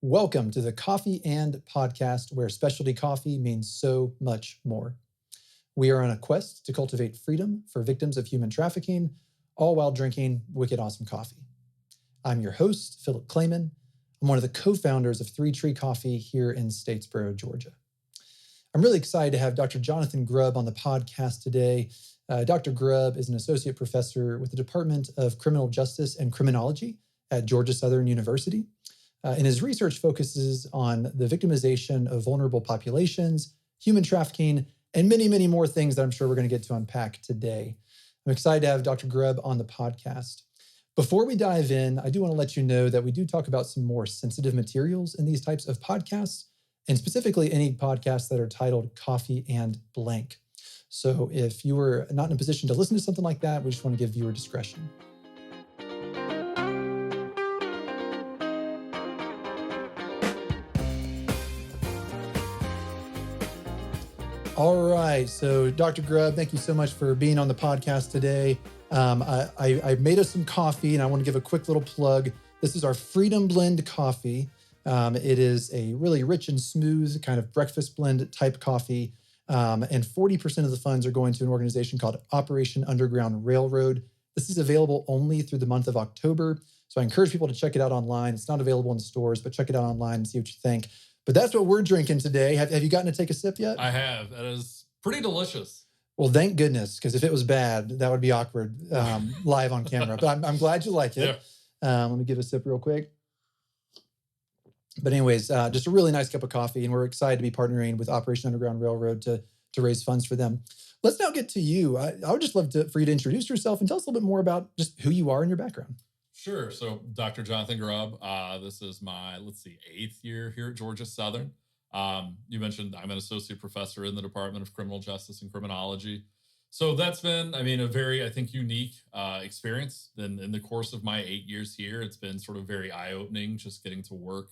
Welcome to the Coffee and Podcast, where specialty coffee means so much more. We are on a quest to cultivate freedom for victims of human trafficking, all while drinking wicked awesome coffee. I'm your host, Philip Clayman. I'm one of the co-founders of Three Tree Coffee here in Statesboro, Georgia. I'm really excited to have Dr. Jonathan Grubb on the podcast today. Dr. Grubb is an associate professor with the Department of Criminal Justice and Criminology at Georgia Southern University. And his research focuses on the victimization of vulnerable populations, human trafficking, and many, many more things that I'm sure we're going to get to unpack today. I'm excited to have Dr. Grubb on the podcast. Before we dive in, I do want to let you know that we do talk about some more sensitive materials in these types of podcasts, and specifically any podcasts that are titled Coffee and Blank. So if you were not in a position to listen to something like that, we just want to give viewer discretion. All right, so Dr. Grubb, thank you so much for being on the podcast today. I made us some coffee, and I want to give a quick little plug. This is our Freedom Blend coffee. It is a really rich and smooth kind of breakfast blend type coffee, and 40% of the funds are going to an organization called Operation Underground Railroad. This is available only through the month of October, so I encourage people to check it out online. It's not available in stores, but check it out online and see what you think. But that's what we're drinking today. Have you gotten to take a sip yet? I have. That is pretty delicious. Well, thank goodness, because if it was bad, that would be awkward live on camera. But I'm glad you like it. Yeah. Let me give a sip real quick. But anyways, just a really nice cup of coffee, and we're excited to be partnering with Operation Underground Railroad to raise funds for them. Let's now get to you. I would just love for you to introduce yourself and tell us a little bit more about just who you are and your background. Sure. So Dr. Jonathan Grubb, this is my, 8th year here at Georgia Southern. You mentioned I'm an associate professor in the Department of Criminal Justice and Criminology. So that's been, a very, unique experience in the course of my 8 years here. It's been sort of very eye-opening just getting to work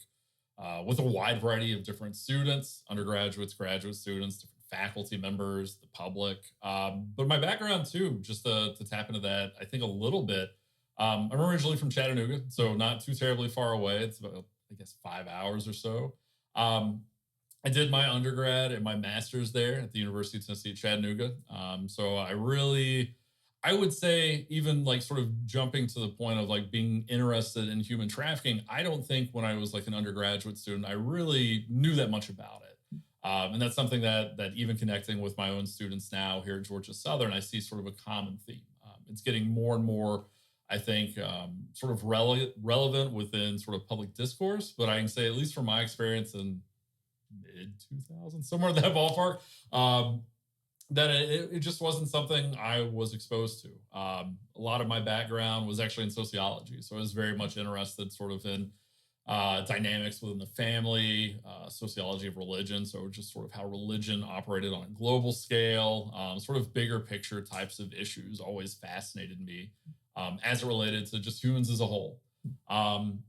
with a wide variety of different students, undergraduates, graduate students, different faculty members, the public. But my background too, just to tap into that, I think a little bit. I'm originally from Chattanooga, so not too terribly far away. It's about, 5 hours or so. I did my undergrad and my master's there at the University of Tennessee at Chattanooga. So I would say even sort of jumping to the point of being interested in human trafficking, I don't think when I was an undergraduate student, I really knew that much about it. And that's something that even connecting with my own students now here at Georgia Southern, I see sort of a common theme. It's getting more and more, I think, sort of relevant within sort of public discourse, but I can say, at least from my experience in mid-2000s, somewhere in that ballpark, that it just wasn't something I was exposed to. A lot of my background was actually in sociology, so I was very much interested sort of in dynamics within the family, sociology of religion, so just sort of how religion operated on a global scale, sort of bigger picture types of issues always fascinated me. As it related to just humans as a whole. And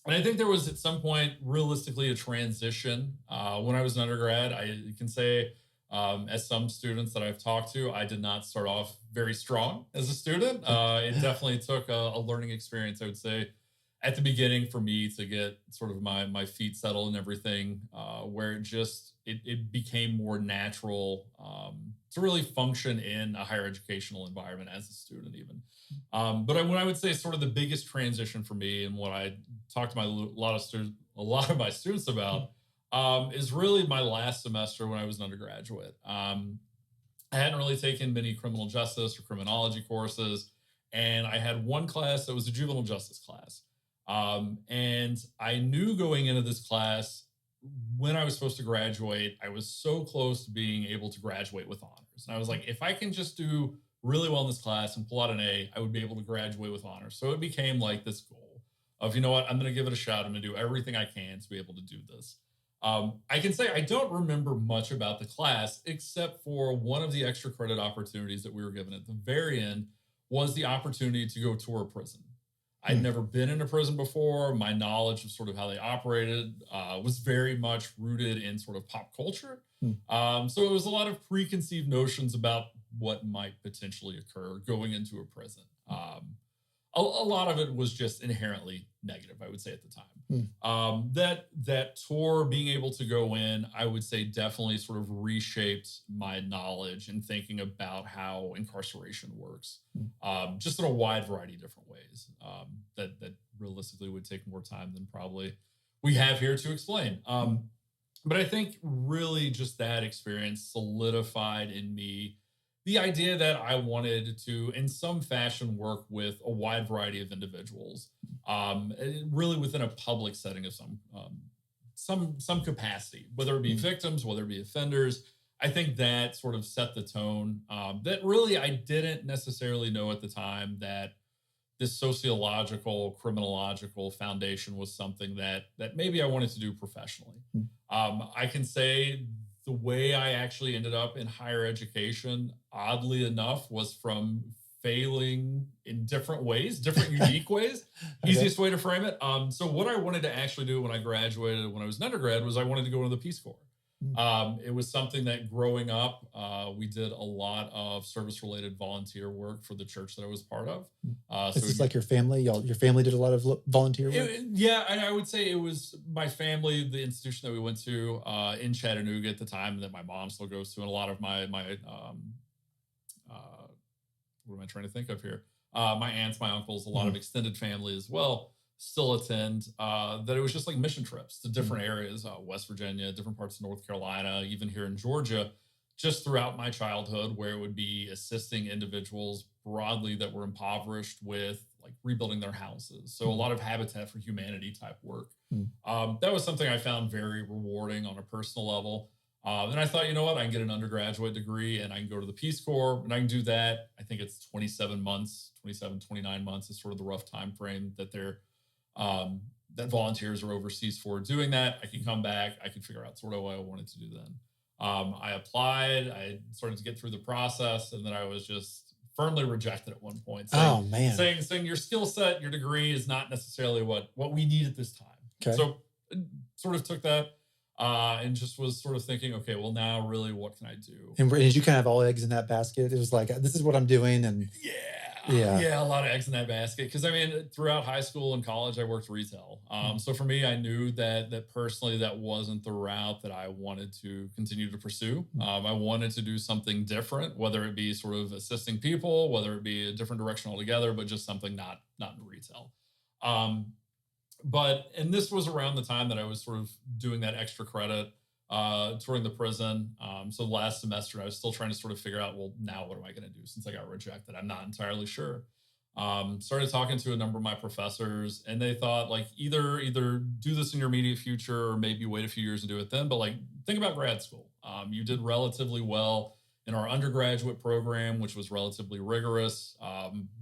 I think there was at some point realistically a transition. When I was an undergrad, I can say, as some students that I've talked to, I did not start off very strong as a student. It definitely took a learning experience, I would say, at the beginning for me to get sort of my feet settled and everything, where it became more natural to really function in a higher educational environment as a student even. But what I would say sort of the biggest transition for me and what I talked to a lot of my students about is really my last semester when I was an undergraduate. I hadn't really taken many criminal justice or criminology courses, and I had one class that was a juvenile justice class. And I knew going into this class, when I was supposed to graduate, I was so close to being able to graduate with honors. And I was like, if I can just do really well in this class and pull out an A, I would be able to graduate with honors. So it became this goal of, I'm going to give it a shot. I'm going to do everything I can to be able to do this. I can say I don't remember much about the class, except for one of the extra credit opportunities that we were given at the very end was the opportunity to go tour a prison. I'd never been in a prison before. My knowledge of sort of how they operated was very much rooted in sort of pop culture. So it was a lot of preconceived notions about what might potentially occur going into a prison. a lot of it was just inherently negative, I would say at the time. That tour, being able to go in, I would say definitely sort of reshaped my knowledge and thinking about how incarceration works, just in a wide variety of different ways, that realistically would take more time than probably we have here to explain. But I think really just that experience solidified in me the idea that I wanted to, in some fashion, work with a wide variety of individuals, really within a public setting of some capacity, whether it be victims, whether it be offenders. I think that sort of set the tone. That really I didn't necessarily know at the time that this sociological, criminological foundation was something that maybe I wanted to do professionally. I can say the way I actually ended up in higher education, oddly enough, was from failing in different ways, different unique ways. Okay. Easiest way to frame it. So what I wanted to actually do when I graduated, when I was an undergrad, was I wanted to go into the Peace Corps. It was something that growing up, we did a lot of service-related volunteer work for the church that I was part of. This is like your family? Your family did a lot of volunteer work? Yeah, I would say it was my family, the institution that we went to in Chattanooga at the time that my mom still goes to, and a lot of my what am I trying to think of here? My aunts, my uncles, a lot of extended family as well still attend, that it was just like mission trips to different areas, West Virginia, different parts of North Carolina, even here in Georgia, just throughout my childhood, where it would be assisting individuals broadly that were impoverished with like rebuilding their houses. So a lot of Habitat for Humanity type work. That was something I found very rewarding on a personal level. And I thought, you know what, I can get an undergraduate degree and I can go to the Peace Corps and I can do that. I think it's 27 months, 27, 29 months is sort of the rough time frame that that volunteers are overseas for doing that. I can come back. I can figure out sort of what I wanted to do then. I applied. I started to get through the process, and then I was just firmly rejected at one point. Saying your skill set, your degree is not necessarily what we need at this time. Okay. So sort of took that and just was sort of thinking, okay, well now really what can I do? And did you kind of have all eggs in that basket? It was like, this is what I'm doing. And yeah, a lot of eggs in that basket. Because I mean, throughout high school and college, I worked retail. So for me, I knew that personally, that wasn't the route that I wanted to continue to pursue. I wanted to do something different, whether it be sort of assisting people, whether it be a different direction altogether, but just something not in retail. And this was around the time that I was sort of doing that extra credit, touring the prison. So last semester, I was still trying to sort of figure out, well, now what am I going to do since I got rejected? I'm not entirely sure. Started talking to a number of my professors, and they thought like either do this in your immediate future or maybe wait a few years and do it then. But like think about grad school. You did relatively well in our undergraduate program, which was relatively rigorous.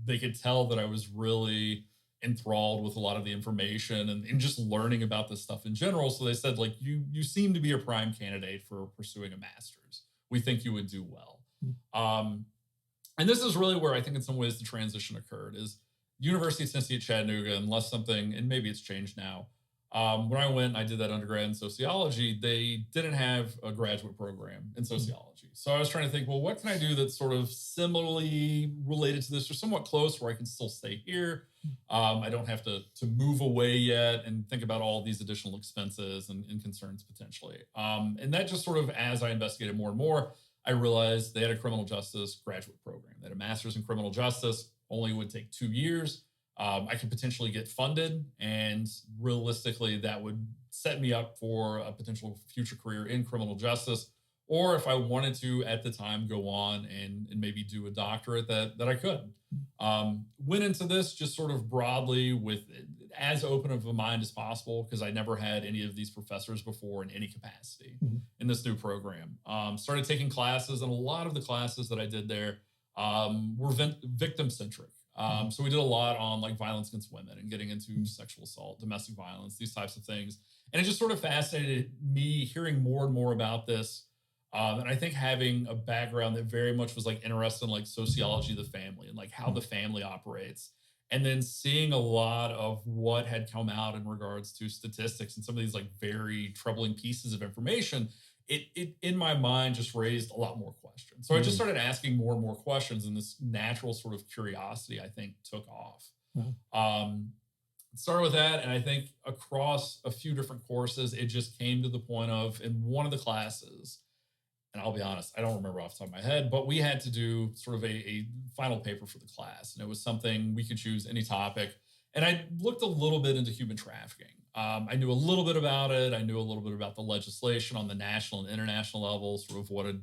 They could tell that I was really enthralled with a lot of the information and just learning about this stuff in general. So they said, like, you seem to be a prime candidate for pursuing a master's. We think you would do well. And this is really where I think in some ways the transition occurred is University of Tennessee at Chattanooga, unless something, and maybe it's changed now. When I went, I did that undergrad in sociology. They didn't have a graduate program in sociology. So I was trying to think, well, what can I do that's sort of similarly related to this or somewhat close where I can still stay here? I don't have to move away yet and think about all these additional expenses and concerns potentially. And that just sort of, as I investigated more and more, I realized they had a criminal justice graduate program. They had a master's in criminal justice, only would take 2 years. I could potentially get funded, and realistically, that would set me up for a potential future career in criminal justice. Or if I wanted to at the time go on and maybe do a doctorate that I could. Went into this just sort of broadly with as open of a mind as possible because I never had any of these professors before in any capacity in this new program. Started taking classes, and a lot of the classes that I did there were victim-centric. So we did a lot on like violence against women and getting into sexual assault, domestic violence, these types of things. And it just sort of fascinated me hearing more and more about this. And I think having a background that very much was like interested in like sociology of the family and like how the family operates. And then seeing a lot of what had come out in regards to statistics and some of these like very troubling pieces of information, it in my mind just raised a lot more questions. So I just started asking more and more questions, and this natural sort of curiosity, I think, took off. Started with that, and I think across a few different courses, it just came to the point of in one of the classes, and I'll be honest, I don't remember off the top of my head, but we had to do sort of a final paper for the class, and it was something we could choose any topic. And I looked a little bit into human trafficking. I knew a little bit about it. I knew a little bit about the legislation on the national and international level, sort of what had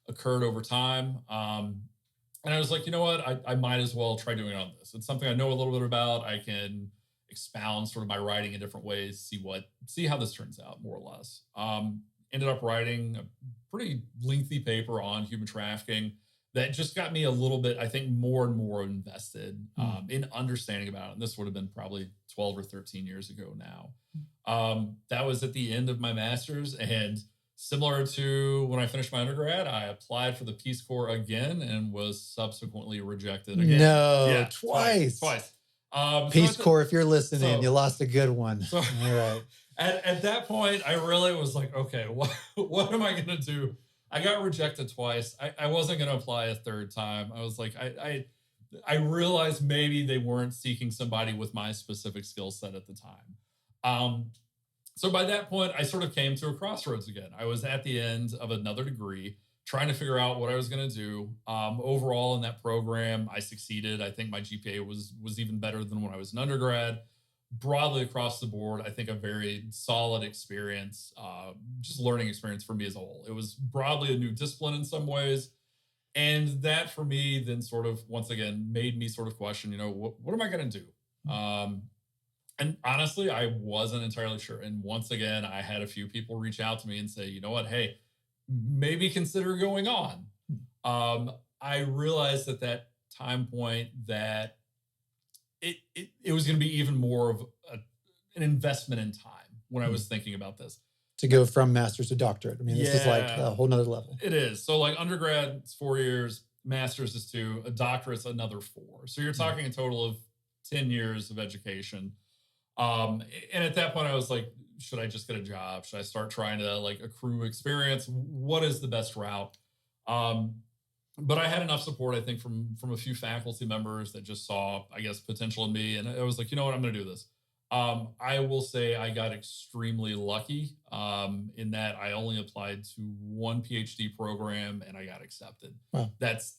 occurred over time. And I was like, you know what? I might as well try doing it on this. It's something I know a little bit about. I can expound sort of my writing in different ways, see how this turns out, more or less. Ended up writing a pretty lengthy paper on human trafficking that just got me a little bit, I think, more and more invested in understanding about it. And this would have been probably 12 or 13 years ago now. That was at the end of my master's, and similar to when I finished my undergrad, I applied for the Peace Corps again and was subsequently rejected again. No, twice. Peace Corps, if you're listening, you lost a good one. So, all right. At that point, I really was like, okay, what am I going to do? I got rejected twice. I wasn't going to apply a third time. I was like, I realized maybe they weren't seeking somebody with my specific skill set at the time. So by that point, I sort of came to a crossroads again. I was at the end of another degree, trying to figure out what I was going to do. Overall, in that program, I succeeded. I think my GPA was even better than when I was an undergrad. Broadly across the board, I think a very solid experience, just learning experience for me as a whole. It was broadly a new discipline in some ways. And that for me then sort of, once again, made me sort of question, what am I going to do? And honestly, I wasn't entirely sure. And once again, I had a few people reach out to me and say, you know what, hey, maybe consider going on. I realized at that time point that it was going to be even more of an investment in time when I was thinking about this. To go from master's to doctorate. I mean, this is like a whole nother level. It is. So like undergrad, it's 4 years, master's is 2, a doctorate's another 4. So you're talking a total of 10 years of education. And at that point I was like, should I just get a job? Should I start trying to like accrue experience? What is the best route? But I had enough support, I think, from a few faculty members that just saw, I guess, potential in me. And I was like, you know what, I'm going to do this. I will say I got extremely lucky in that I only applied to one PhD program and I got accepted. Wow. That's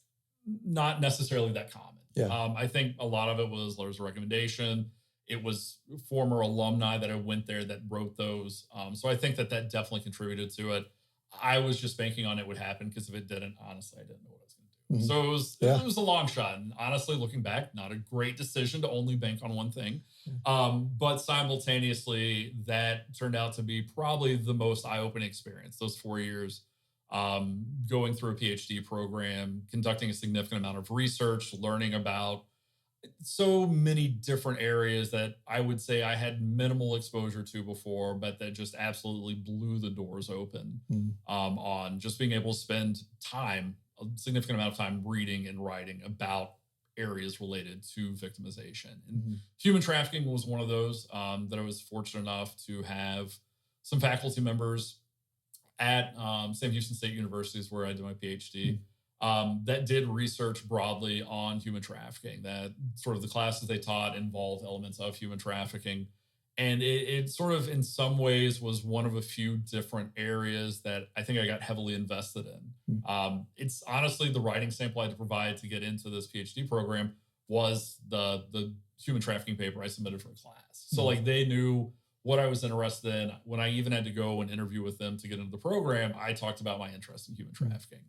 not necessarily that common. Yeah. I think a lot of it was there was a recommendation. It was former alumni that I went there that wrote those. So I think that definitely contributed to it. I was just banking on it would happen because if it didn't, honestly, I didn't know what I was going to do. Mm-hmm. So it was a long shot. And honestly, looking back, not a great decision to only bank on one thing. But simultaneously, that turned out to be probably the most eye-opening experience, those 4 years, going through a PhD program, conducting a significant amount of research, learning about so many different areas that I would say I had minimal exposure to before, but that just absolutely blew the doors open on just being able to spend time, a significant amount of time reading and writing about areas related to victimization. And human trafficking was one of those that I was fortunate enough to have some faculty members at Sam Houston State University is where I did my PhD. That did research broadly on human trafficking, that sort of the classes they taught involved elements of human trafficking. And it sort of, in some ways, was one of a few different areas that I think I got heavily invested in. It's honestly the writing sample I had to provide to get into this PhD program was the human trafficking paper I submitted for a class. So like they knew what I was interested in. When I even had to go and interview with them to get into the program, I talked about my interest in human trafficking.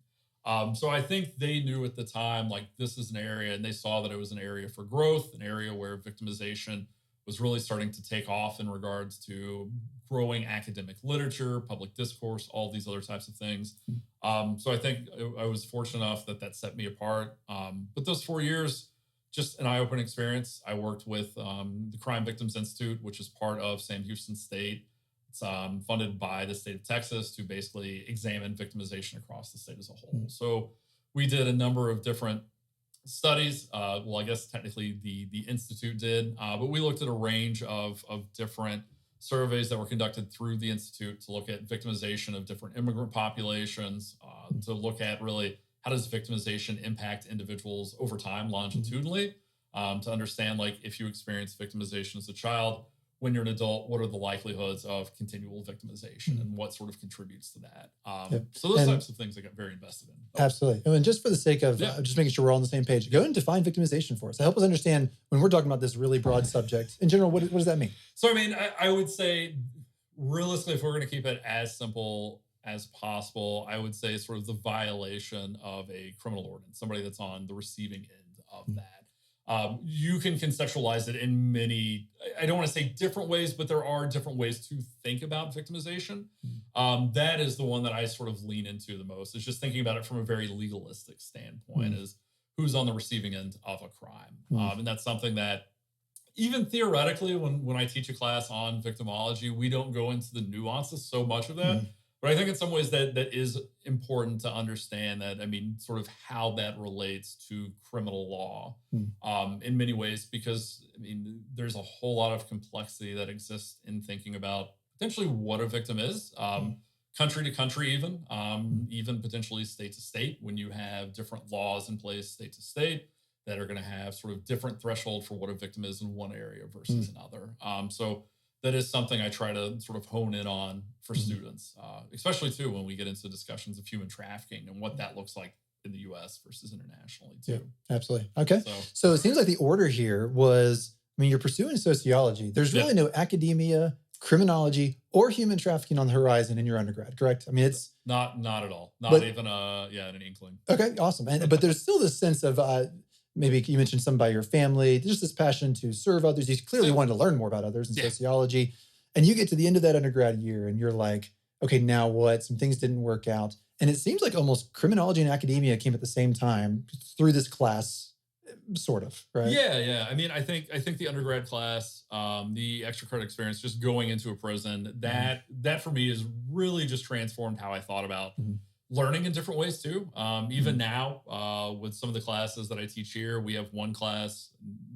So I think they knew at the time, like this is an area, and they saw that it was an area for growth, an area where victimization was really starting to take off in regards to growing academic literature, public discourse, all these other types of things. So I think I was fortunate enough that set me apart. But those 4 years, just an eye-opening experience. I worked with the Crime Victims Institute, which is part of Sam Houston State. It's funded by the state of Texas to basically examine victimization across the state as a whole. So we did a number of different studies. Well, I guess technically the Institute did, but we looked at a range of different surveys that were conducted through the Institute to look at victimization of different immigrant populations, to look at really how does victimization impact individuals over time longitudinally. to understand, like, if you experience victimization as a child, when you're an adult, what are the likelihoods of continual victimization and what sort of contributes to that? So those types of things I got very invested in. Absolutely. And just for the sake of just making sure we're all on the same page, go ahead and define victimization for us. Help us understand when we're talking about this really broad subject. In general, what does that mean? So, I mean, I would say, realistically, if we're going to keep it as simple as possible, I would say sort of the violation of a criminal ordinance, somebody that's on the receiving end of that. You can conceptualize it in many, I don't want to say different ways, but there are different ways to think about victimization. That is the one that I sort of lean into the most, is just thinking about it from a very legalistic standpoint, is who's on the receiving end of a crime. And that's something that even theoretically, when I teach a class on victimology, we don't go into the nuances so much of that. But I think in some ways that is important to understand that, I mean, sort of how that relates to criminal law in many ways, because, I mean, there's a whole lot of complexity that exists in thinking about potentially what a victim is, country to country, even potentially state to state, when you have different laws in place, state to state, that are going to have sort of different threshold for what a victim is in one area versus another. So that is something I try to sort of hone in on for students, especially too when we get into discussions of human trafficking and what that looks like in the U.S. versus internationally too. Yeah, absolutely. Okay. So it seems like the order here was, I mean, you're pursuing sociology. There's really no academia, criminology, or human trafficking on the horizon in your undergrad, correct? I mean, it's not at all. Not even an inkling. Okay, awesome. But there's still this sense of maybe you mentioned some by your family, just this passion to serve others. You clearly wanted to learn more about others in sociology. And you get to the end of that undergrad year and you're like, okay, now what? Some things didn't work out. And it seems like almost criminology and academia came at the same time through this class, sort of, right? Yeah. I mean, I think the undergrad class, the extra credit experience, just going into a prison, that for me has really just transformed how I thought about learning in different ways too. Even now, with some of the classes that I teach here, we have one class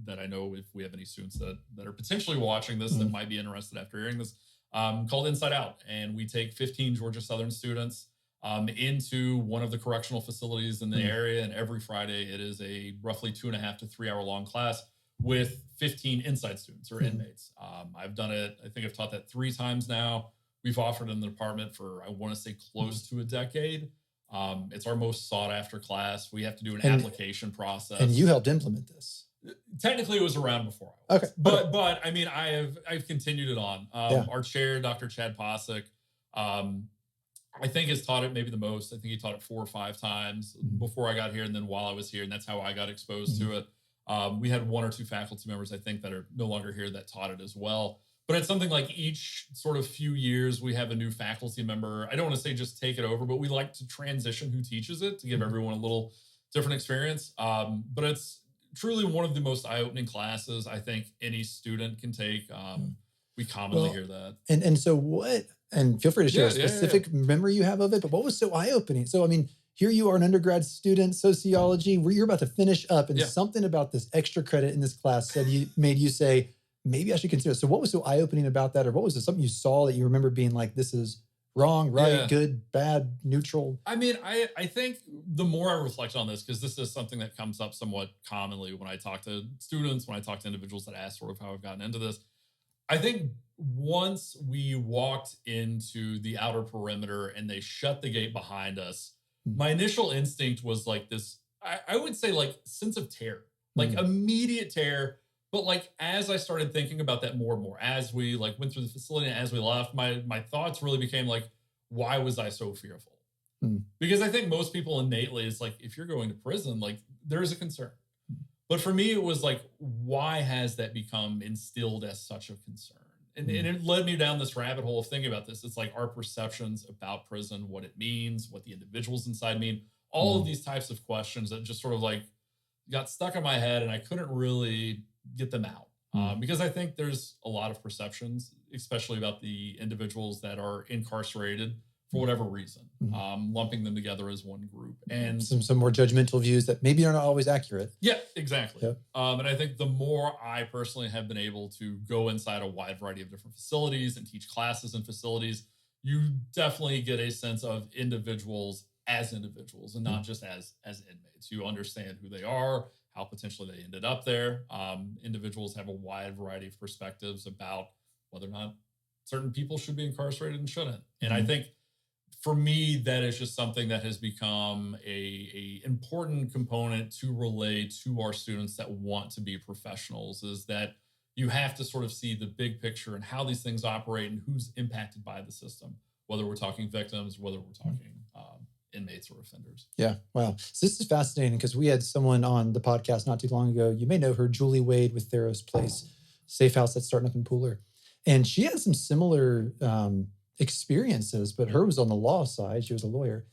that I know, if we have any students that are potentially watching this that might be interested after hearing this, called Inside Out. And we take 15 Georgia Southern students into one of the correctional facilities in the area. And every Friday, it is a roughly 2.5 to 3 hour long class with 15 inside students or inmates. I've done it, I think I've taught that 3 times now. We've offered in the department for, I want to say, close to a decade. It's our most sought after class. We have to do an application process. And you helped implement this. Technically, it was around before I was. Okay. But I mean, I've continued it on. Our chair, Dr. Chad Posick, I think has taught it maybe the most. I think he taught it 4 or 5 times before I got here, and then while I was here, and that's how I got exposed to it. We had 1 or 2 faculty members, I think, that are no longer here that taught it as well. But it's something like each sort of few years, we have a new faculty member. I don't want to say just take it over, but we like to transition who teaches it to give everyone a little different experience. But it's truly one of the most eye-opening classes I think any student can take. We commonly hear that. And so what, and feel free to share a specific memory you have of it, but what was so eye-opening? So, I mean, here you are, an undergrad student, sociology, where you're about to finish up, and something about this extra credit in this class made you say, maybe I should consider it. So what was so eye-opening about that? Or what was it, something you saw that you remember being like, this is wrong, right, good, bad, neutral? I mean, I think the more I reflect on this, because this is something that comes up somewhat commonly when I talk to students, when I talk to individuals that ask sort of how I've gotten into this. I think once we walked into the outer perimeter and they shut the gate behind us, my initial instinct was like this, I would say like sense of terror, like immediate terror. But like, as I started thinking about that more and more, as we like went through the facility and as we left, my thoughts really became like, why was I so fearful? Because I think most people innately, it's like, if you're going to prison, like there's a concern. But for me, it was like, why has that become instilled as such a concern? And it led me down this rabbit hole of thinking about this. It's like our perceptions about prison, what it means, what the individuals inside mean, all of these types of questions that just sort of like got stuck in my head and I couldn't really get them out. Because I think there's a lot of perceptions, especially about the individuals that are incarcerated for whatever reason, lumping them together as one group. And some more judgmental views that maybe are not always accurate. Yeah, exactly. And I think the more I personally have been able to go inside a wide variety of different facilities and teach classes in facilities, you definitely get a sense of individuals as individuals and not just as inmates. You understand who they are. how potentially they ended up there. Individuals have a wide variety of perspectives about whether or not certain people should be incarcerated and shouldn't. And I think for me, that is just something that has become a important component to relay to our students that want to be professionals, is that you have to sort of see the big picture and how these things operate and who's impacted by the system, whether we're talking victims, whether we're talking inmates or offenders. Yeah. Wow. So this is fascinating because we had someone on the podcast not too long ago. You may know her, Julie Wade with Theros Place, safe house that's starting up in Pooler. And she had some similar experiences, but her was on the law side. She was a lawyer.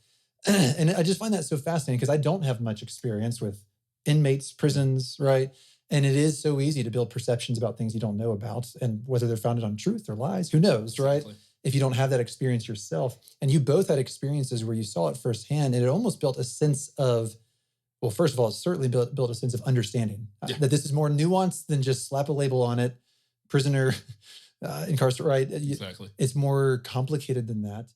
And I just find that so fascinating because I don't have much experience with inmates, prisons, right? And it is so easy to build perceptions about things you don't know about, and whether they're founded on truth or lies, who knows, right? Exactly. If you don't have that experience yourself. And you both had experiences where you saw it firsthand, and it almost built a sense of, well, first of all, it certainly built a sense of understanding that this is more nuanced than just slap a label on it, prisoner, incarcerate, right? Exactly. It's more complicated than that.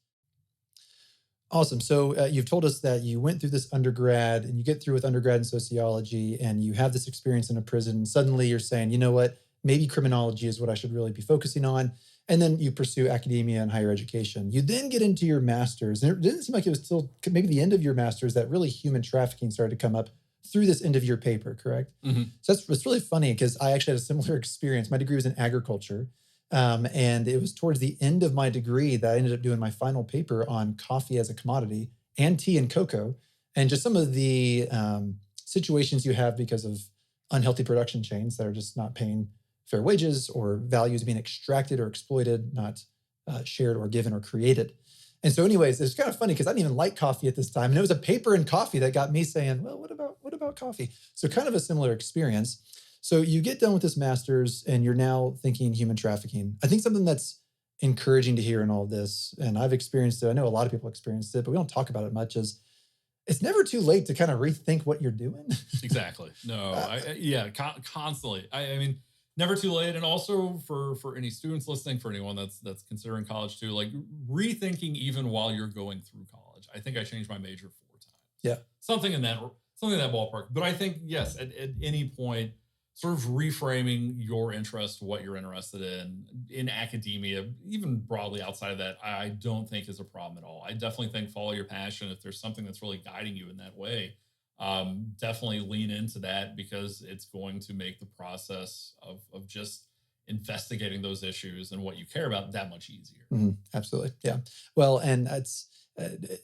Awesome. So you've told us that you went through this undergrad and you get through with undergrad in sociology and you have this experience in a prison. And suddenly you're saying, you know what, maybe criminology is what I should really be focusing on. And then you pursue academia and higher education. You then get into your master's. And it didn't seem like it was till maybe the end of your master's that really human trafficking started to come up through this end of your paper, correct? So it's really funny because I actually had a similar experience. My degree was in agriculture. And it was towards the end of my degree that I ended up doing my final paper on coffee as a commodity and tea and cocoa, and just some of the situations you have because of unhealthy production chains that are just not paying fair wages, or values being extracted or exploited, not shared or given or created. And so anyways, it's kind of funny because I didn't even like coffee at this time. And it was a paper in coffee that got me saying, well, what about coffee? So kind of a similar experience. So you get done with this master's and you're now thinking human trafficking. I think something that's encouraging to hear in all of this, and I've experienced it, I know a lot of people experienced it, but we don't talk about it much, is it's never too late to kind of rethink what you're doing. Exactly. No, constantly. I mean, never too late. And also for any students listening, for anyone that's considering college too, like rethinking even while you're going through college. I think I changed my major 4 times. Yeah. Something in that ballpark. But I think, yes, at any point, sort of reframing your interest, what you're interested in academia, even broadly outside of that, I don't think is a problem at all. I definitely think follow your passion. If there's something that's really guiding you in that way, definitely lean into that, because it's going to make the process of just investigating those issues and what you care about that much easier. Absolutely. Yeah. Well, and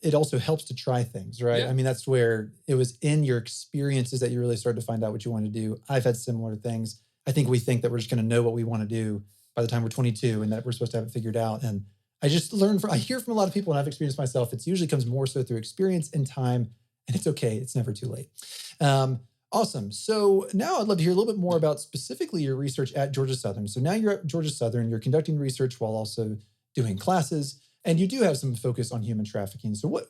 it also helps to try things, right? Yeah. I mean, that's where it was in your experiences that you really started to find out what you want to do. I've had similar things. I think we think that we're just going to know what we want to do by the time we're 22 and that we're supposed to have it figured out. And I just I hear from a lot of people, and I've experienced myself, it usually comes more so through experience and time, and it's okay. It's never too late. Awesome. So now I'd love to hear a little bit more about specifically your research at Georgia Southern. So now you're at Georgia Southern, you're conducting research while also doing classes, and you do have some focus on human trafficking. So what,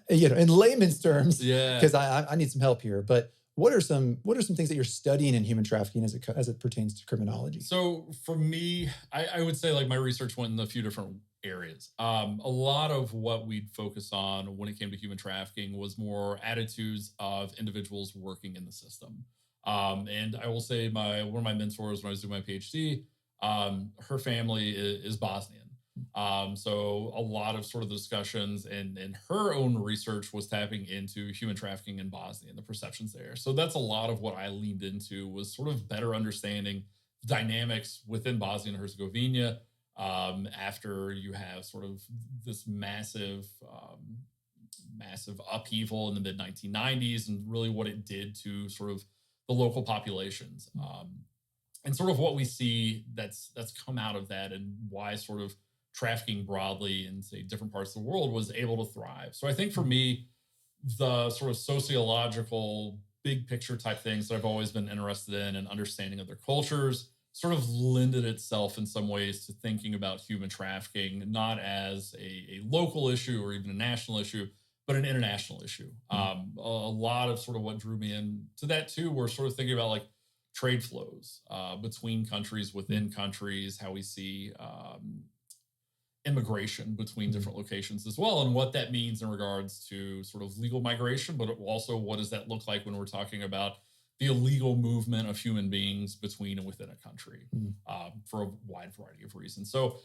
in layman's terms, because I need some help here, but what are some things that you're studying in human trafficking as it pertains to criminology? So for me, I would say like my research went in a few different areas. A lot of what we'd focus on when it came to human trafficking was more attitudes of individuals working in the system. And I will say one of my mentors when I was doing my PhD, her family is Bosnian. So a lot of sort of discussions and her own research was tapping into human trafficking in Bosnia and the perceptions there. So that's a lot of what I leaned into, was sort of better understanding dynamics within Bosnia and Herzegovina, after you have sort of this massive upheaval in the mid 1990s, and really what it did to sort of the local populations, and sort of what we see that's come out of that, and why sort of trafficking broadly in, say, different parts of the world was able to thrive. So I think for me, the sort of sociological big picture type things that I've always been interested in, and understanding of their cultures, sort of lended itself in some ways to thinking about human trafficking, not as a local issue or even a national issue, but an international issue. A lot of sort of what drew me into that too, were sort of thinking about like trade flows between countries, within countries, how we see immigration between different locations as well, and what that means in regards to sort of legal migration, but also what does that look like when we're talking about the illegal movement of human beings between and within a country for a wide variety of reasons. So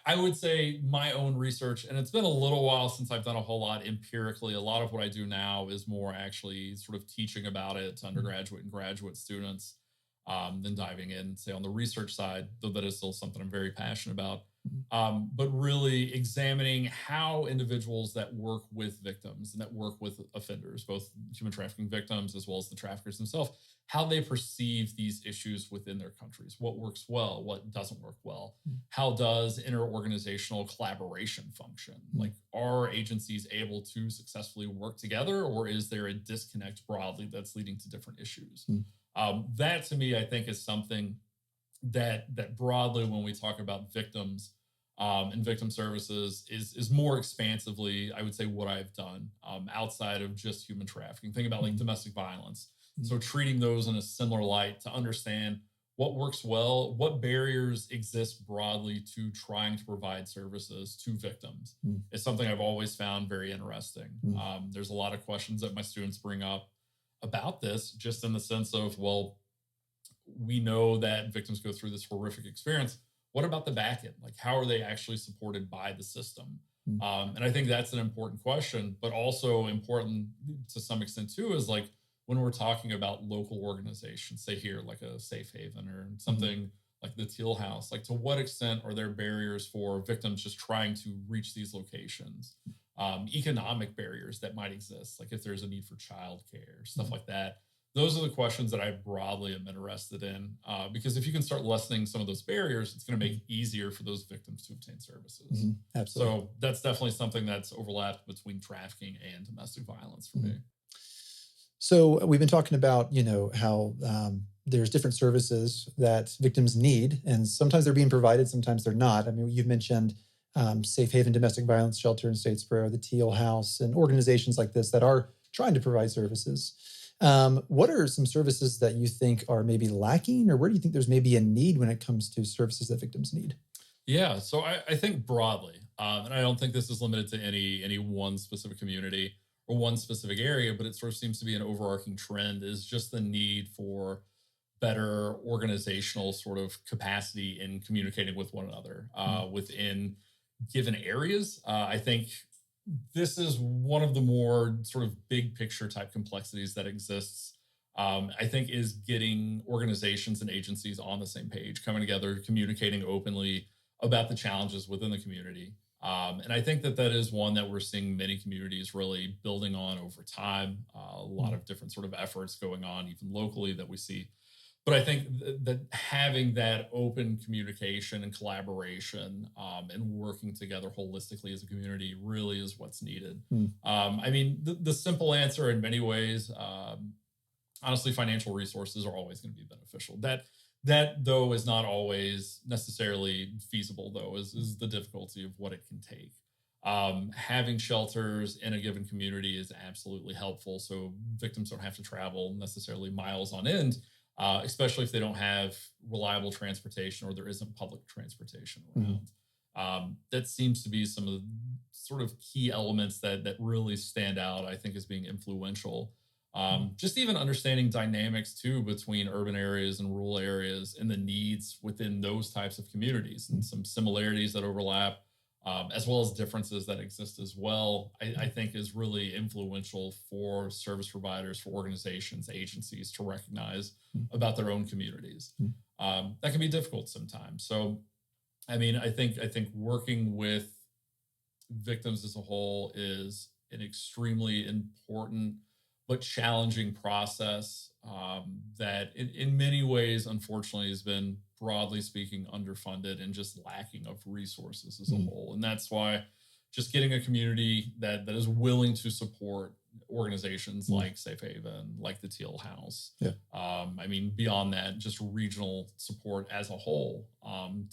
I would say my own research, and it's been a little while since I've done a whole lot empirically. A lot of what I do now is more actually sort of teaching about it to undergraduate and graduate students than diving in, say, on the research side, though that is still something I'm very passionate about. But really examining how individuals that work with victims and that work with offenders, both human trafficking victims as well as the traffickers themselves, how they perceive these issues within their countries. What works well, what doesn't work well. How does interorganizational collaboration function? Like, are agencies able to successfully work together, or is there a disconnect broadly that's leading to different issues? That to me, I think, is something that broadly, when we talk about victims and victim services, is more expansively, I would say, what I've done outside of just human trafficking. Think about like domestic violence. So treating those in a similar light to understand what works well, what barriers exist broadly to trying to provide services to victims is something I've always found very interesting. There's a lot of questions that my students bring up about this, just in the sense of, well, we know that victims go through this horrific experience. What about the back end? Like, how are they actually supported by the system? And I think that's an important question, but also important to some extent too, is like when we're talking about local organizations, say here, like a Safe Haven or something like the Teal House, like to what extent are there barriers for victims just trying to reach these locations? Economic barriers that might exist, like if there's a need for childcare, stuff like that. Those are the questions that I broadly am interested in, because if you can start lessening some of those barriers, it's going to make it easier for those victims to obtain services. Absolutely. So that's definitely something that's overlapped between trafficking and domestic violence for me. So we've been talking about, how there's different services that victims need, and sometimes they're being provided, sometimes they're not. I mean, you've mentioned Safe Haven Domestic Violence Shelter in Statesboro, the Teal House, and organizations like this that are trying to provide services. What are some services that you think are maybe lacking, or where do you think there's maybe a need when it comes to services that victims need? Yeah, so I think broadly, and I don't think this is limited to any one specific community or one specific area, but it sort of seems to be an overarching trend, is just the need for better organizational sort of capacity in communicating with one another within given areas. I think this is one of the more sort of big picture type complexities that exists. I think is getting organizations and agencies on the same page, coming together, communicating openly about the challenges within the community. And I think that is one that we're seeing many communities really building on over time. A lot of different sort of efforts going on, even locally, that we see. But I think that having that open communication and collaboration and working together holistically as a community really is what's needed. I mean, the simple answer in many ways, honestly, financial resources are always going to be beneficial. That though is not always necessarily feasible, though, is the difficulty of what it can take. Having shelters in a given community is absolutely helpful, so victims don't have to travel necessarily miles on end, especially if they don't have reliable transportation or there isn't public transportation around. That seems to be some of the sort of key elements that really stand out, I think, as being influential. Just even understanding dynamics too between urban areas and rural areas and the needs within those types of communities, and some similarities that overlap, as well as differences that exist as well, I think is really influential for service providers, for organizations, agencies to recognize about their own communities. That can be difficult sometimes. So, I mean, I think working with victims as a whole is an extremely important but challenging process that in many ways, unfortunately, has been, broadly speaking, underfunded and just lacking of resources as a whole. And that's why just getting a community that is willing to support organizations like Safe Haven, like the Teal House. I mean, beyond that, just regional support as a whole,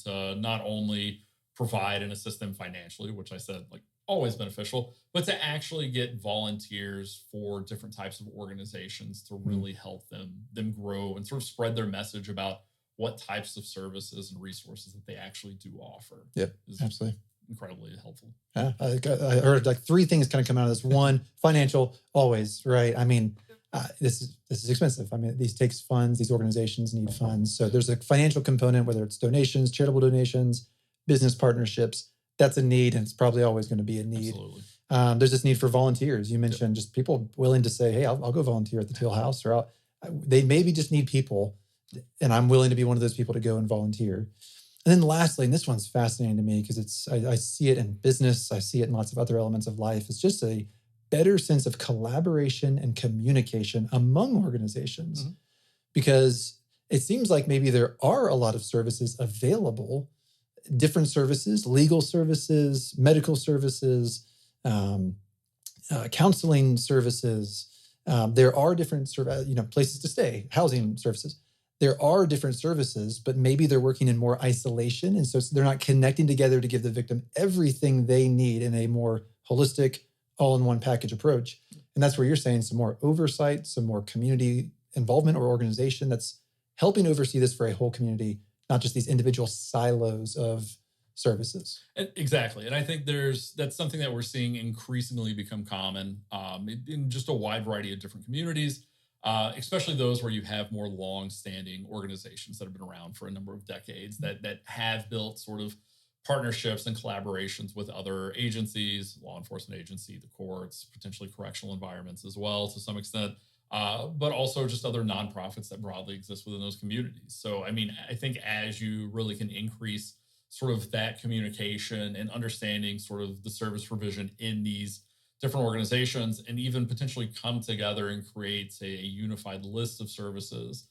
to not only provide and assist them financially, which I said, like, always beneficial, but to actually get volunteers for different types of organizations to really help them grow and sort of spread their message about what types of services and resources that they actually do offer. Yep, absolutely. Incredibly helpful. Yeah, I heard like three things kind of come out of this. One, financial, always, right? I mean, this is expensive. I mean, these takes funds. These organizations need funds. So there's a financial component, whether it's donations, charitable donations, business partnerships. That's a need, and it's probably always going to be a need. Absolutely. There's this need for volunteers. You mentioned just people willing to say, "Hey, I'll go volunteer at the Teal House," or they maybe just need people, and I'm willing to be one of those people to go and volunteer. And then lastly, and this one's fascinating to me because I see it in business, I see it in lots of other elements of life. It's just a better sense of collaboration and communication among organizations, because it seems like maybe there are a lot of services available, different services, legal services, medical services, counseling services. There are different places to stay, housing services. There are different services, but maybe they're working in more isolation. And so they're not connecting together to give the victim everything they need in a more holistic, all-in-one package approach. And that's where you're saying some more oversight, some more community involvement or organization that's helping oversee this for a whole community, not just these individual silos of services. Exactly. And I think that's something that we're seeing increasingly become common in just a wide variety of different communities. Especially those where you have more long-standing organizations that have been around for a number of decades that have built sort of partnerships and collaborations with other agencies, law enforcement agency, the courts, potentially correctional environments as well to some extent, but also just other nonprofits that broadly exist within those communities. So, I mean, I think as you really can increase sort of that communication and understanding sort of the service provision in these different organizations, and even potentially come together and create, say, a unified list of services,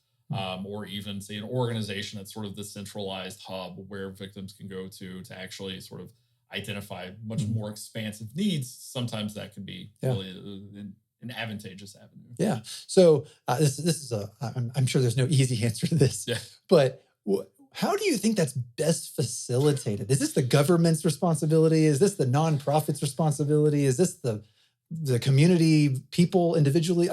or even, say, an organization that's sort of the centralized hub where victims can go to actually sort of identify much more expansive needs. Sometimes that can be really an advantageous avenue. Yeah. So this is I'm sure there's no easy answer to this, but how do you think that's best facilitated? Is this the government's responsibility? Is this the nonprofit's responsibility? Is this the community people individually?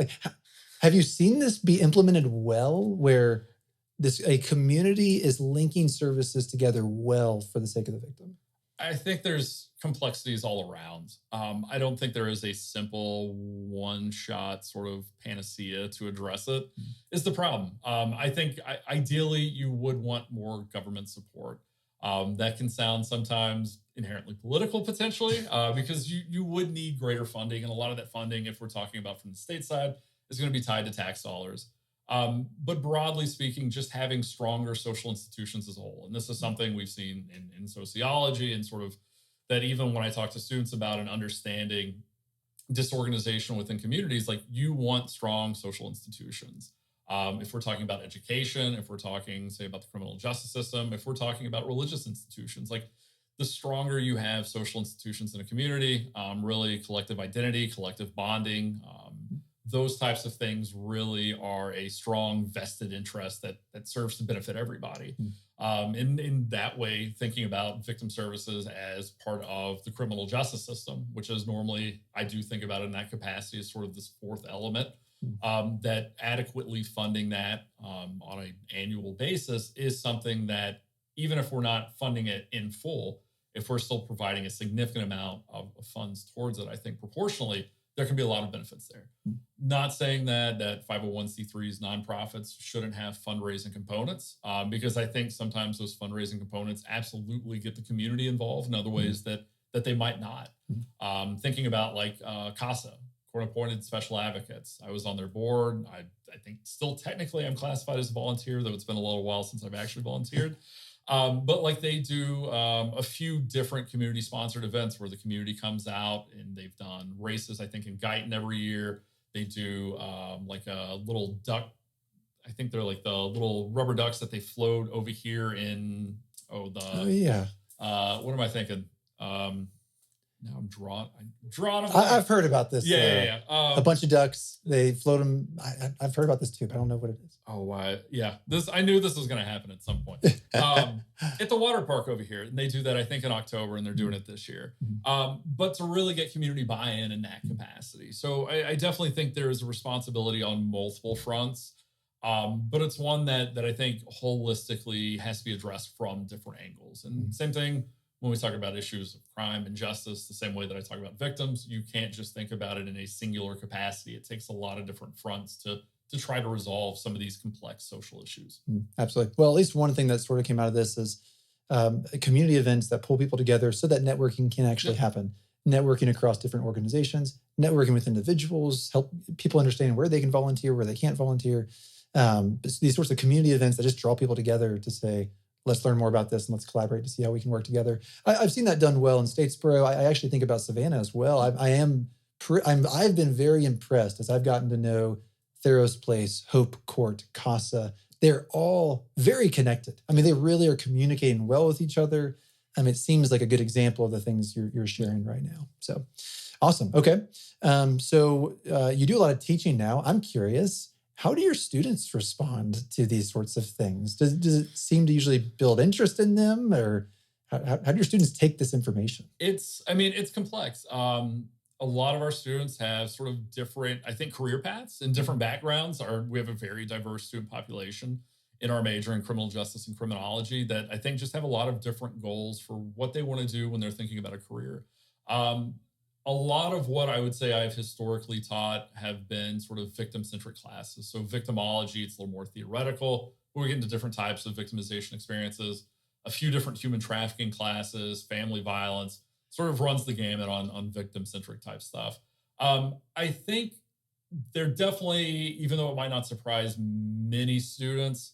Have you seen this be implemented well, where a community is linking services together well for the sake of the victim? I think there's complexities all around. I don't think there is a simple one-shot sort of panacea to address it, is the problem. I think ideally you would want more government support. That can sound sometimes inherently political potentially, because you would need greater funding. And a lot of that funding, if we're talking about from the state side, is going to be tied to tax dollars. But broadly speaking, just having stronger social institutions as a whole. And this is something we've seen in sociology, and sort of that even when I talk to students about and understanding disorganization within communities, like you want strong social institutions. If we're talking about education, if we're talking, say, about the criminal justice system, if we're talking about religious institutions, like the stronger you have social institutions in a community, really collective identity, collective bonding, those types of things really are a strong vested interest that serves to benefit everybody. In that way, thinking about victim services as part of the criminal justice system, which is normally, I do think about it in that capacity as sort of this fourth element, that adequately funding that on an annual basis is something that, even if we're not funding it in full, if we're still providing a significant amount of funds towards it, I think proportionally, there can be a lot of benefits there. Not saying that 501c3s, nonprofits shouldn't have fundraising components, because I think sometimes those fundraising components absolutely get the community involved in other ways that they might not. Thinking about like CASA, court-appointed special advocates. I was on their board. I think still technically I'm classified as a volunteer, though it's been a little while since I've actually volunteered. But like they do a few different community-sponsored events where the community comes out, and they've done races, I think, in Guyton every year. They do like a little duck. I think they're like the little rubber ducks that they float over here in, what am I thinking? Now I'm drawn. I've heard about this. Yeah. A bunch of ducks. They float them. I've heard about this too, but I don't know what it is. Oh, I knew this was going to happen at some point. At the water park over here, and they do that, I think, in October, and they're doing it this year. But to really get community buy-in in that capacity. So I definitely think there is a responsibility on multiple fronts. But it's one that I think holistically has to be addressed from different angles. And same thing when we talk about issues of crime and justice, the same way that I talk about victims, you can't just think about it in a singular capacity. It takes a lot of different fronts to try to resolve some of these complex social issues. Absolutely. Well, at least one thing that sort of came out of this is community events that pull people together so that networking can actually happen. Networking across different organizations, networking with individuals, help people understand where they can volunteer, where they can't volunteer. These sorts of community events that just draw people together to say, let's learn more about this and let's collaborate to see how we can work together. I've seen that done well in Statesboro. I actually think about Savannah as well. I've been very impressed as I've gotten to know Theros Place, Hope Court, CASA. They're all very connected. I mean, they really are communicating well with each other. I mean, it seems like a good example of the things you're sharing right now. So awesome. Okay. So you do a lot of teaching now. I'm curious, how do your students respond to these sorts of things? Does it seem to usually build interest in them, or how do your students take this information? It's complex. A lot of our students have sort of different, I think, career paths and different backgrounds. We have a very diverse student population in our major in criminal justice and criminology that I think just have a lot of different goals for what they want to do when they're thinking about a career. A lot of what I would say I've historically taught have been sort of victim-centric classes. So victimology, it's a little more theoretical. We get into different types of victimization experiences, a few different human trafficking classes, family violence, sort of runs the gamut on victim-centric type stuff. I think they're definitely, even though it might not surprise many students,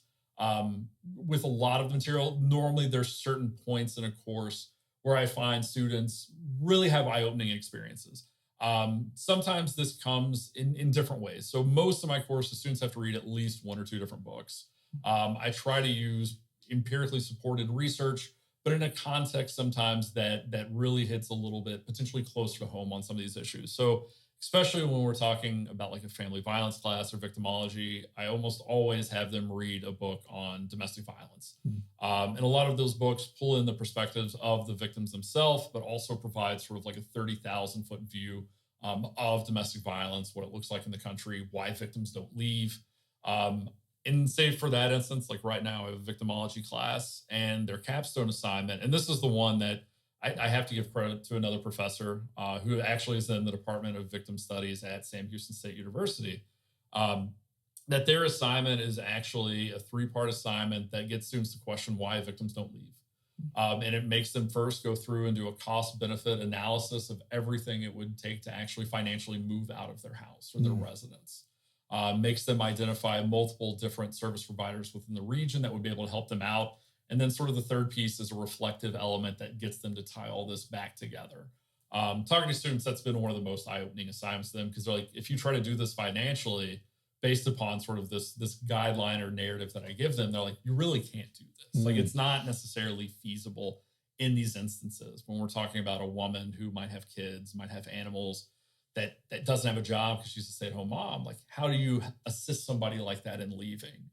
with a lot of the material, normally there's certain points in a course where I find students really have eye-opening experiences. Sometimes this comes in different ways. So most of my courses, students have to read at least one or two different books. I try to use empirically supported research, but in a context sometimes that really hits a little bit potentially closer to home on some of these issues. So especially when we're talking about like a family violence class or victimology, I almost always have them read a book on domestic violence. And a lot of those books pull in the perspectives of the victims themselves, but also provide sort of like a 30,000 foot view of domestic violence, what it looks like in the country, why victims don't leave. And say for that instance, like right now I have a victimology class and their capstone assignment, and this is the one that I have to give credit to another professor who actually is in the Department of Victim Studies at Sam Houston State University, that their assignment is actually a 3-part assignment that gets students to question why victims don't leave. And it makes them first go through and do a cost-benefit analysis of everything it would take to actually financially move out of their house or their residence. Makes them identify multiple different service providers within the region that would be able to help them out. And then sort of the third piece is a reflective element that gets them to tie all this back together. Talking to students, that's been one of the most eye-opening assignments to them, because they're like, if you try to do this financially based upon sort of this guideline or narrative that I give them, they're like, you really can't do this. Like, it's not necessarily feasible in these instances. When we're talking about a woman who might have kids, might have animals, that doesn't have a job because she's a stay-at-home mom, like how do you assist somebody like that in leaving?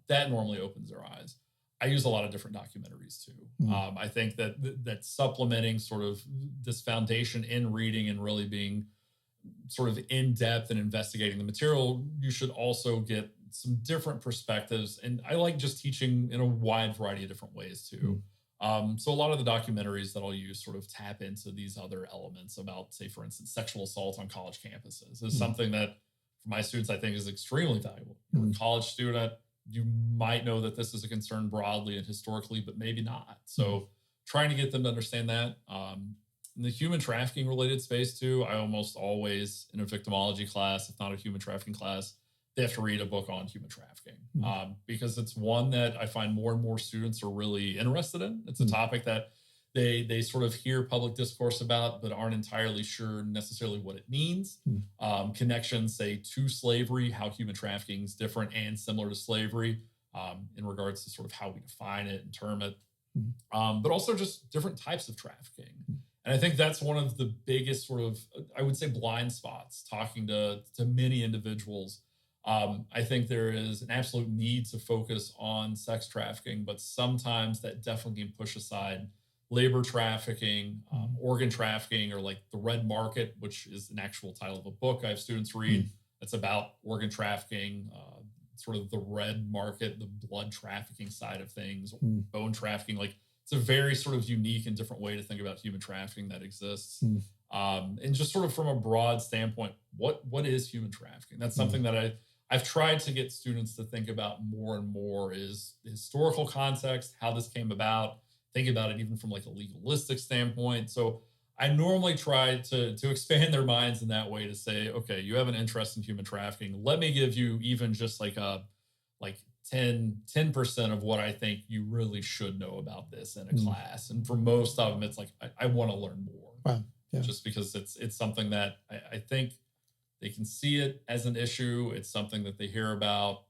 That normally opens their eyes. I use a lot of different documentaries too. I think that supplementing sort of this foundation in reading and really being sort of in depth and investigating the material, you should also get some different perspectives. And I like just teaching in a wide variety of different ways too. So a lot of the documentaries that I'll use sort of tap into these other elements about, say, for instance, sexual assault on college campuses is something that for my students, I think is extremely valuable. You're a college student, you might know that this is a concern broadly and historically, but maybe not. So trying to get them to understand that. In the human trafficking related space too, I almost always in a victimology class, if not a human trafficking class, they have to read a book on human trafficking because it's one that I find more and more students are really interested in. It's a topic that they sort of hear public discourse about, but aren't entirely sure necessarily what it means. Connections, say, to slavery, how human trafficking is different and similar to slavery in regards to sort of how we define it and term it, but also just different types of trafficking. And I think that's one of the biggest sort of, I would say, blind spots talking to many individuals. I think there is an absolute need to focus on sex trafficking, but sometimes that definitely can push aside labor trafficking, organ trafficking, or like the red market, which is an actual title of a book I have students read that's about organ trafficking, sort of the red market, the blood trafficking side of things, bone trafficking, like it's a very sort of unique and different way to think about human trafficking that exists. Mm. And just sort of from a broad standpoint, what is human trafficking? That's something that I've tried to get students to think about more and more, is the historical context, how this came about, think about it even from like a legalistic standpoint. So I normally try to expand their minds in that way, to say, okay, you have an interest in human trafficking. Let me give you even just like a like 10% of what I think you really should know about this in a class. And for most of them, it's like, I want to learn more. Wow. Yeah. Just because it's something that I think they can see it as an issue. It's something that they hear about,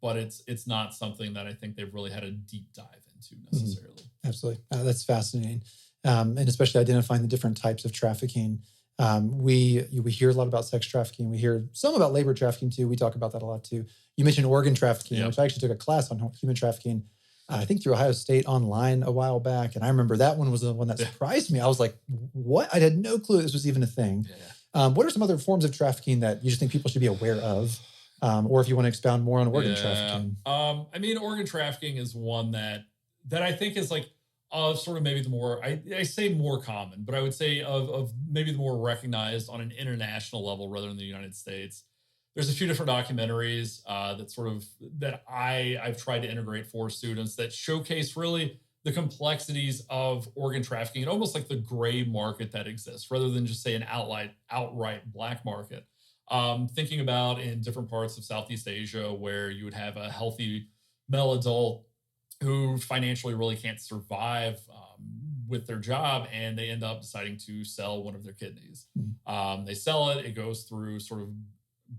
but it's not something that I think they've really had a deep dive into necessarily. Absolutely. That's fascinating. And especially identifying the different types of trafficking. We hear a lot about sex trafficking. We hear some about labor trafficking too. We talk about that a lot too. You mentioned organ trafficking, which I actually took a class on human trafficking, I think through Ohio State online a while back. And I remember that one was the one that surprised me. I was like, what? I had no clue this was even a thing. What are some other forms of trafficking that you just think people should be aware of? Or if you want to expound more on organ trafficking. I mean, organ trafficking is one that I think is like sort of maybe the more, I say more common, but I would say of maybe the more recognized on an international level rather than the United States. There's a few different documentaries that I've tried to integrate for students that showcase really the complexities of organ trafficking and almost like the gray market that exists, rather than just say an outright black market. Thinking about in different parts of Southeast Asia where you would have a healthy male adult who financially really can't survive with their job, and they end up deciding to sell one of their kidneys. They sell it. It goes through sort of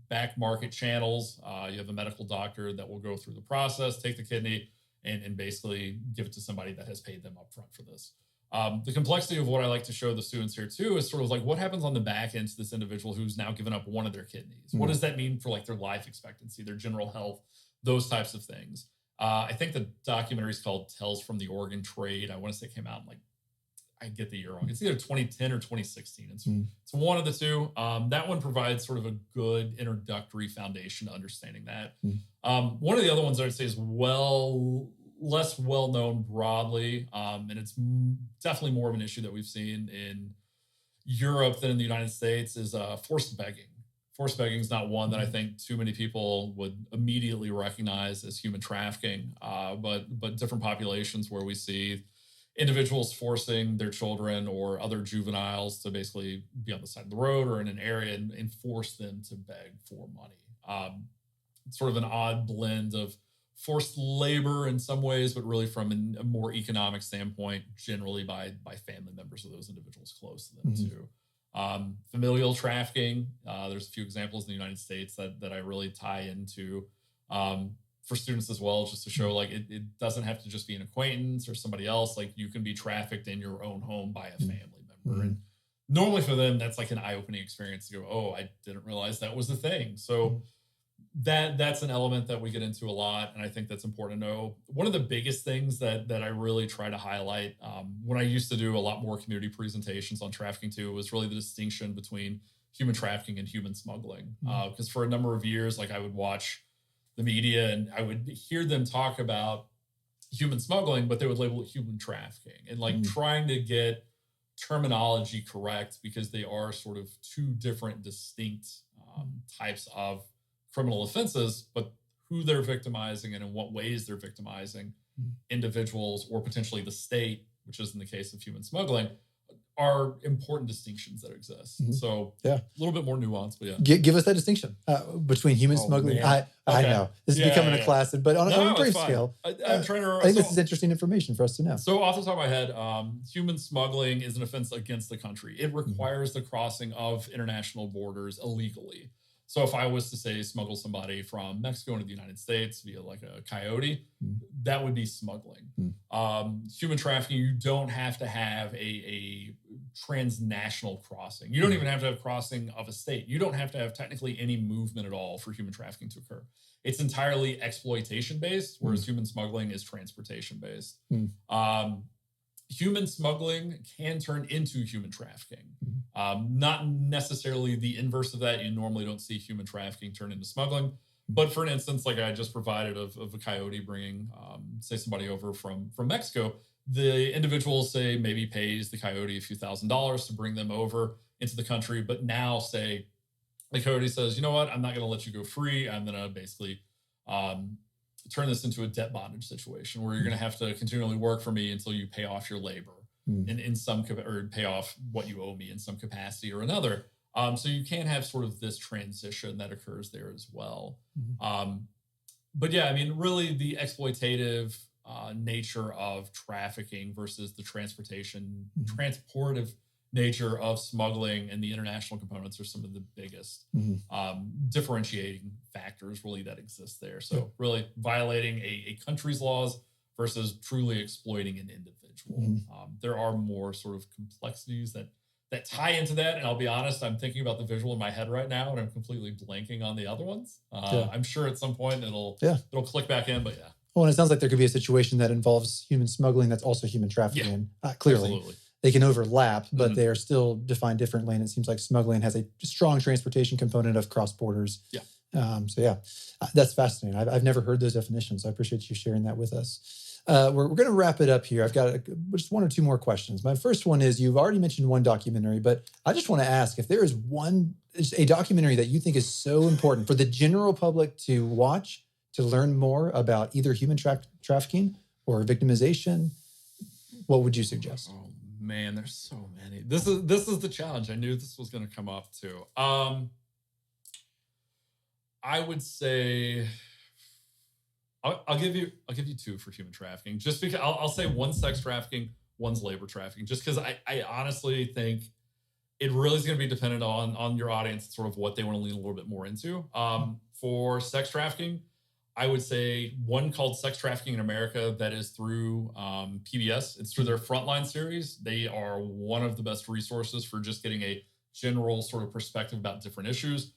back market channels. You have a medical doctor that will go through the process, take the kidney, and basically give it to somebody that has paid them up front for this. The complexity of what I like to show the students here too is sort of like what happens on the back end to this individual who's now given up one of their kidneys. What does that mean for like their life expectancy, their general health, those types of things. I think the documentary is called Tales from the Organ Trade. I want to say it came out in like, I get the year wrong. It's either 2010 or 2016. It's one of the two. That one provides sort of a good introductory foundation to understanding that. One of the other ones I would say is less well known broadly, and it's definitely more of an issue that we've seen in Europe than in the United States, is forced begging. Forced begging is not one that I think too many people would immediately recognize as human trafficking, but different populations where we see individuals forcing their children or other juveniles to basically be on the side of the road or in an area and force them to beg for money. It's sort of an odd blend of forced labor in some ways, but really from a more economic standpoint, generally by family members of those individuals close to them too. Familial trafficking, there's a few examples in the United States that I really tie into for students as well, just to show like it doesn't have to just be an acquaintance or somebody else. Like you can be trafficked in your own home by a family member. And normally for them, that's like an eye-opening experience to go, oh, I didn't realize that was the thing. So that's an element that we get into a lot, and I think that's important to know. One of the biggest things that I really try to highlight when I used to do a lot more community presentations on trafficking too was really the distinction between human trafficking and human smuggling. Because for a number of years, like I would watch the media and I would hear them talk about human smuggling, but they would label it human trafficking and like trying to get terminology correct, because they are sort of two different distinct types of criminal offenses, but who they're victimizing and in what ways they're victimizing individuals or potentially the state, which is in the case of human smuggling, are important distinctions that exist. So a little bit more nuanced, but give us that distinction between human smuggling. I know this is becoming a class, but on a brief scale, I'm trying to. I think this is interesting information for us to know. So off the top of my head, human smuggling is an offense against the country. It requires the crossing of international borders illegally. So if I was to say smuggle somebody from Mexico into the United States via like a coyote, that would be smuggling. Human trafficking, you don't have to have a transnational crossing. You don't even have to have crossing of a state. You don't have to have technically any movement at all for human trafficking to occur. It's entirely exploitation-based, whereas human smuggling is transportation-based. Human smuggling can turn into human trafficking. Not necessarily the inverse of that. You normally don't see human trafficking turn into smuggling. But for an instance, like I just provided of a coyote bringing, say, somebody over from Mexico, the individual, say, maybe pays the coyote a few $1,000s to bring them over into the country, but now say the coyote says, you know what, I'm not going to let you go free. I'm going to basically um, turn this into a debt bondage situation where you're going to have to continually work for me until you pay off your labor in some or pay off what you owe me in some capacity or another. So you can have sort of this transition that occurs there as well. But yeah, I mean, really the exploitative nature of trafficking versus the transportive nature of smuggling and the international components are some of the biggest differentiating factors really that exist there. So really violating a country's laws versus truly exploiting an individual. There are more sort of complexities that tie into that. And I'll be honest, I'm thinking about the visual in my head right now and I'm completely blanking on the other ones. I'm sure at some point it'll click back in, but yeah. Well, and it sounds like there could be a situation that involves human smuggling that's also human trafficking. Clearly. Absolutely. They can overlap, but they are still defined differently. And it seems like smuggling has a strong transportation component of cross borders. That's fascinating. I've never heard those definitions. So I appreciate you sharing that with us. We're going to wrap it up here. I've got just one or two more questions. My first one is, you've already mentioned one documentary, but I just want to ask if there is a documentary that you think is so important for the general public to watch to learn more about either human trafficking or victimization. What would you suggest? Oh man, there's so many. This is the challenge. I knew this was going to come up too. I would say I'll give you two for human trafficking, just because I'll say one's sex trafficking, one's labor trafficking, just because I honestly think it really is going to be dependent on your audience, sort of what they want to lean a little bit more into. For sex trafficking, I would say one called Sex Trafficking in America that is through PBS. It's through their Frontline series. They are one of the best resources for just getting a general sort of perspective about different issues.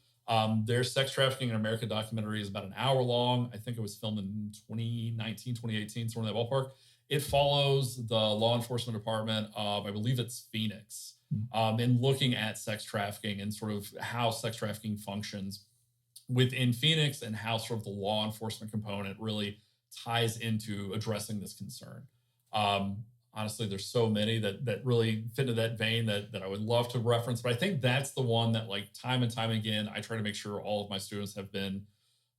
Their Sex Trafficking in America documentary is about an hour long. I think it was filmed in 2019, 2018, somewhere in that ballpark. It follows the law enforcement department of, I believe it's Phoenix, in looking at sex trafficking and sort of how sex trafficking functions within Phoenix and how sort of the law enforcement component really ties into addressing this concern. Honestly, there's so many that really fit into that vein that I would love to reference, but I think that's the one that, like, time and time again, I try to make sure all of my students have been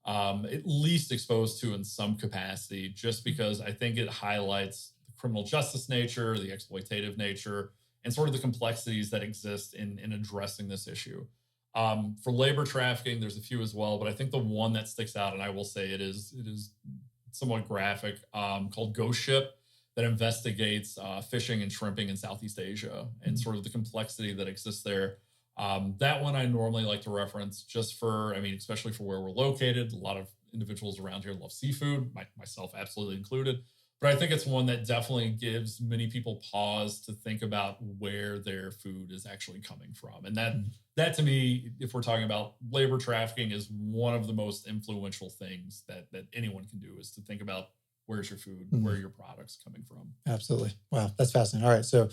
at least exposed to in some capacity, just because I think it highlights the criminal justice nature, the exploitative nature, and sort of the complexities that exist in addressing this issue. For labor trafficking, there's a few as well, but I think the one that sticks out, and I will say it is somewhat graphic, called Ghost Ship, that investigates fishing and shrimping in Southeast Asia and sort of the complexity that exists there. That one I normally like to reference just for, I mean, especially for where we're located. A lot of individuals around here love seafood, myself absolutely included. But I think it's one that definitely gives many people pause to think about where their food is actually coming from. And that to me, if we're talking about labor trafficking, is one of the most influential things that anyone can do, is to think about where's your food, where are your products coming from. Absolutely. Wow, that's fascinating. All right, so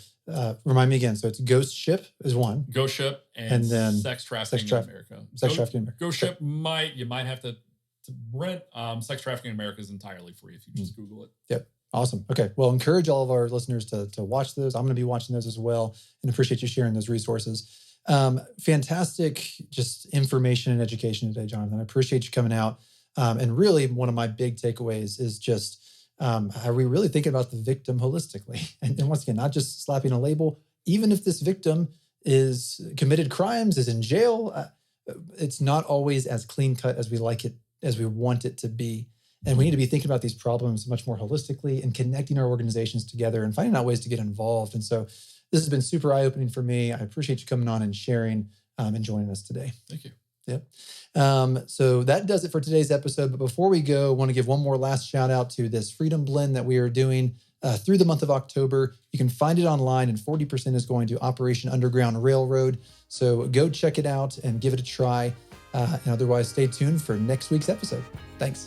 remind me again. So it's Ghost Ship is one. Ghost Ship and then Sex Trafficking in America. Sex Trafficking in America. Ghost Ship you might have to rent. Sex Trafficking in America is entirely free if you just Google it. Yep. Awesome. Okay. Well, encourage all of our listeners to watch those. I'm going to be watching those as well, and appreciate you sharing those resources. Fantastic just information and education today, Jonathan. I appreciate you coming out. And really, one of my big takeaways is just are we really thinking about the victim holistically? And once again, not just slapping a label. Even if this victim is committed crimes, is in jail, it's not always as clean cut as we like it, as we want it to be. And we need to be thinking about these problems much more holistically and connecting our organizations together and finding out ways to get involved. And so this has been super eye-opening for me. I appreciate you coming on and sharing and joining us today. Thank you. Yep. So that does it for today's episode. But before we go, I want to give one more last shout out to this Freedom Blend that we are doing through the month of October. You can find it online, and 40% is going to Operation Underground Railroad. So go check it out and give it a try. And otherwise, stay tuned for next week's episode. Thanks.